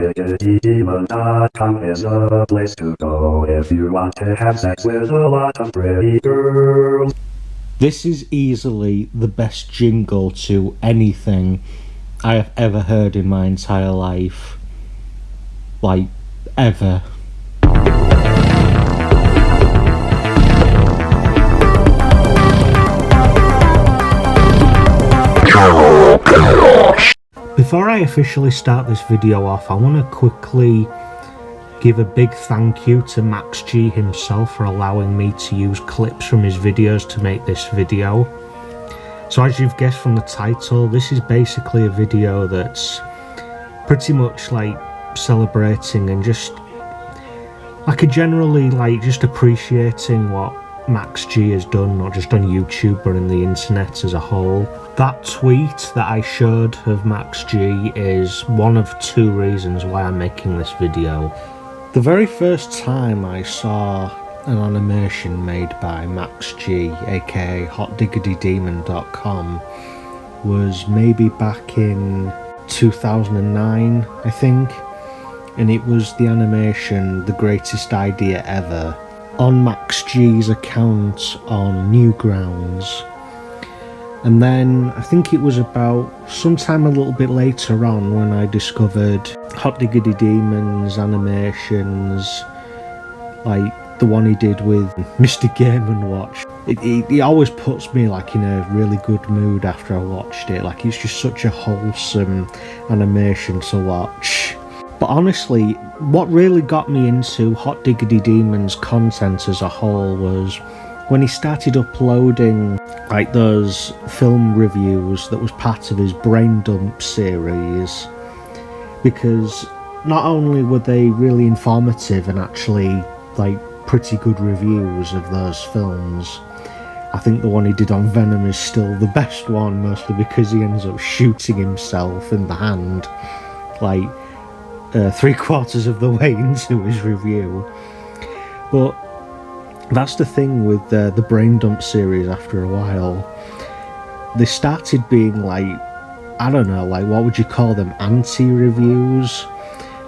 HotDiggedyDemon.com is a place to go if you want to have sex with a lot of pretty girls. This is easily the best jingle to anything I have ever heard in my entire life. Like, ever. Before I officially start this video off, I want to quickly give a big thank you to Max G himself for allowing me to use clips from his videos to make this video. So as you've guessed from the title, this is basically a video that's pretty much like celebrating and just like generally like just appreciating what Max G has done, not just on YouTube but in the internet as a whole. That tweet that I showed of Max G is one of two reasons why I'm making this video. The very first time I saw an animation made by Max G, aka HotDiggedyDemon.com, was maybe back in 2009, I think, and it was the animation The Greatest Idea Ever on Max G's account on Newgrounds. And then I think it was about sometime a little bit later on when I discovered HotDiggedyDemon's animations, like the one he did with Mr. Game & Watch. It always puts me like in a really good mood after I watched it. Like, it's just such a wholesome animation to watch. But honestly, what really got me into HotDiggedyDemon's content as a whole was when he started uploading like those film reviews that was part of his Brain Dump series, because not only were they really informative and actually like pretty good reviews of those films. I think the one he did on Venom is still the best one, mostly because he ends up shooting himself in the hand like 3/4 of the way into his review. But that's the thing with the Brain Dump series. After a while, they started being like, I don't know, like what would you call them, anti-reviews,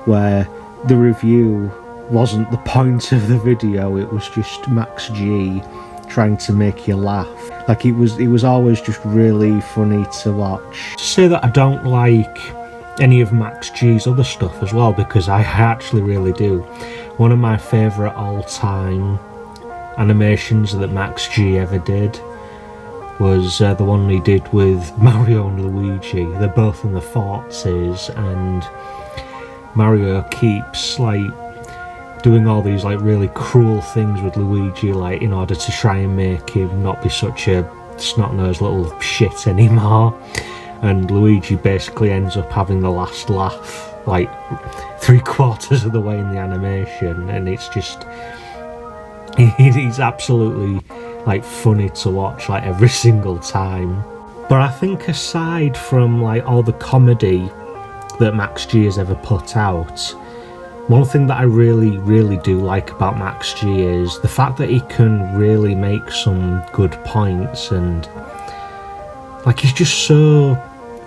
where the review wasn't the point of the video, it was just Max G trying to make you laugh. Like, it was always just really funny to watch. To say that I don't like any of Max G's other stuff as well, because I actually really do. One of my favourite all-time animations that Max G ever did was the one he did with Mario and Luigi. They're both in the 40s, and Mario keeps like doing all these like really cruel things with Luigi, like in order to try and make him not be such a snot-nosed little shit anymore. And Luigi basically ends up having the last laugh like 3/4 of the way in the animation, and it's just he's absolutely like funny to watch like every single time. But I think aside from like all the comedy that Max G has ever put out, one thing that I really do like about Max G is the fact that he can really make some good points, and like he's just so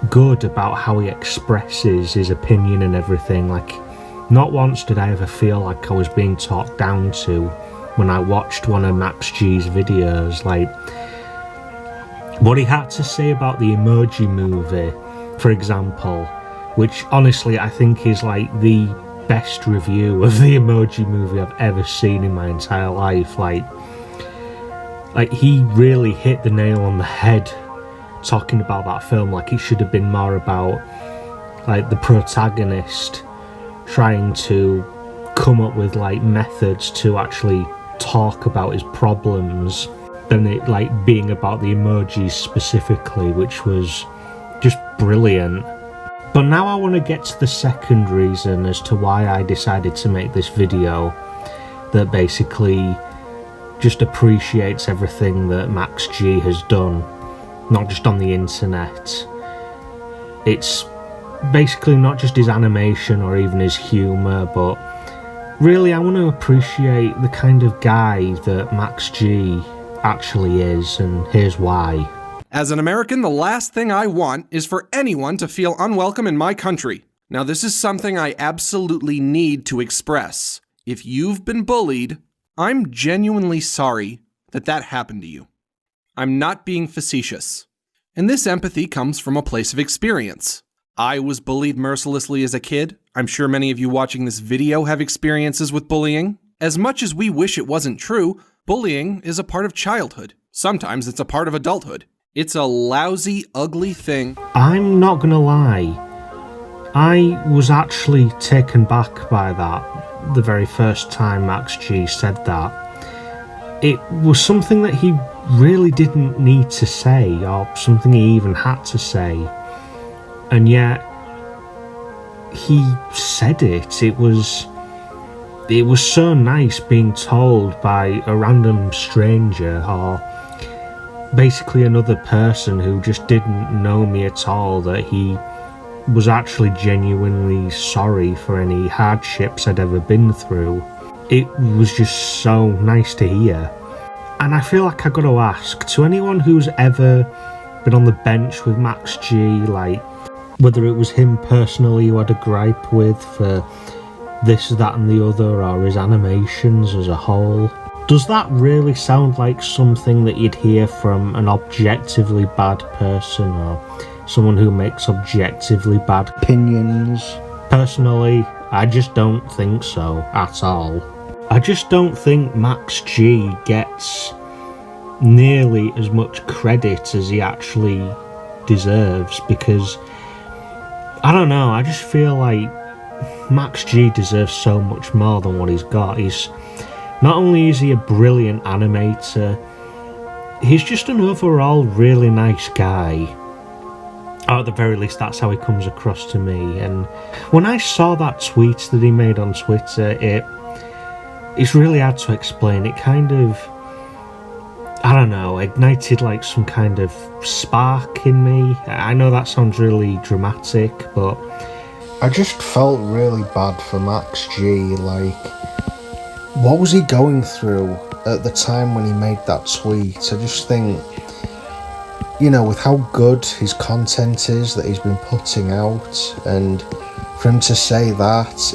good about how he expresses his opinion and everything. Like, not once did I ever feel like I was being talked down to when I watched one of Max G's videos. Like, what he had to say about the Emoji Movie, for example, which honestly I think is like the best review of the Emoji Movie I've ever seen in my entire life. Like he really hit the nail on the head talking about that film. Like, it should have been more about like the protagonist trying to come up with like methods to actually talk about his problems than it like being about the emojis specifically, which was just brilliant. But now I want to get to the second reason as to why I decided to make this video, that basically just appreciates everything that Max G has done, not just on the internet. It's basically not just his animation or even his humour, but really I want to appreciate the kind of guy that Max G actually is, and here's why. As an American, the last thing I want is for anyone to feel unwelcome in my country. Now, this is something I absolutely need to express. If you've been bullied, I'm genuinely sorry that that happened to you. I'm not being facetious. And this empathy comes from a place of experience. I was bullied mercilessly as a kid. I'm sure many of you watching this video have experiences with bullying. As much as we wish it wasn't true, bullying is a part of childhood. Sometimes it's a part of adulthood. It's a lousy, ugly thing. I'm not gonna lie, I was actually taken back by that the very first time Max G said that. It was something that he really didn't need to say, or something he even had to say. And yet, he said it. It was so nice being told by a random stranger, or basically another person who just didn't know me at all, that he was actually genuinely sorry for any hardships I'd ever been through. It was just so nice to hear. And I feel like I got to ask, to anyone who's ever been on the bench with Max G, like, whether it was him personally who had a gripe with for this, that and the other, or his animations as a whole, does that really sound like something that you'd hear from an objectively bad person, or someone who makes objectively bad opinions? Personally, I just don't think so at all. I just don't think Max G gets nearly as much credit as he actually deserves, because I don't know, I just feel like Max G deserves so much more than what he's got. He's not only is he a brilliant animator, he's just an overall really nice guy. Or at the very least, that's how he comes across to me. And when I saw that tweet that he made on Twitter, it's really hard to explain. It kind of, I don't know, ignited like some kind of spark in me. I know that sounds really dramatic, but I just felt really bad for Max G. Like, what was he going through at the time when he made that tweet? I just think, you know, with how good his content is that he's been putting out, and for him to say that,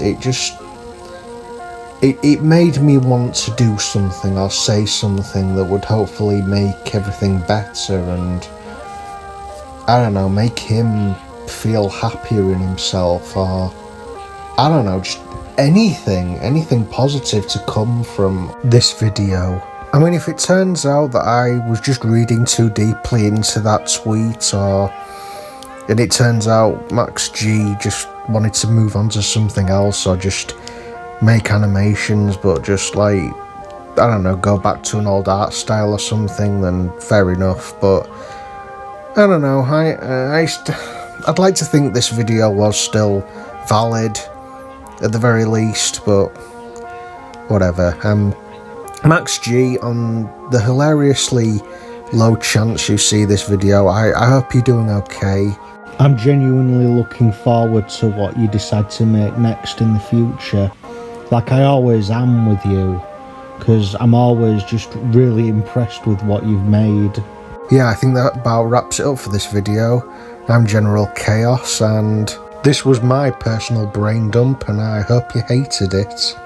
it made me want to do something or say something that would hopefully make everything better, and I don't know, make him feel happier in himself, or I don't know, just anything positive to come from this video. I mean, if it turns out that I was just reading too deeply into that tweet, and it turns out Max G just wanted to move on to something else, or just make animations but just like, I don't know, go back to an old art style or something, then fair enough. But I don't know, I'd like to think this video was still valid at the very least, but whatever. Max G, on the hilariously low chance you see this video, I hope you're doing okay. I'm genuinely looking forward to what you decide to make next in the future, like I always am with you, because I'm always just really impressed with what you've made. Yeah, I think that about wraps it up for this video. I'm General Chaos, and this was my personal brain dump, and I hope you hated it.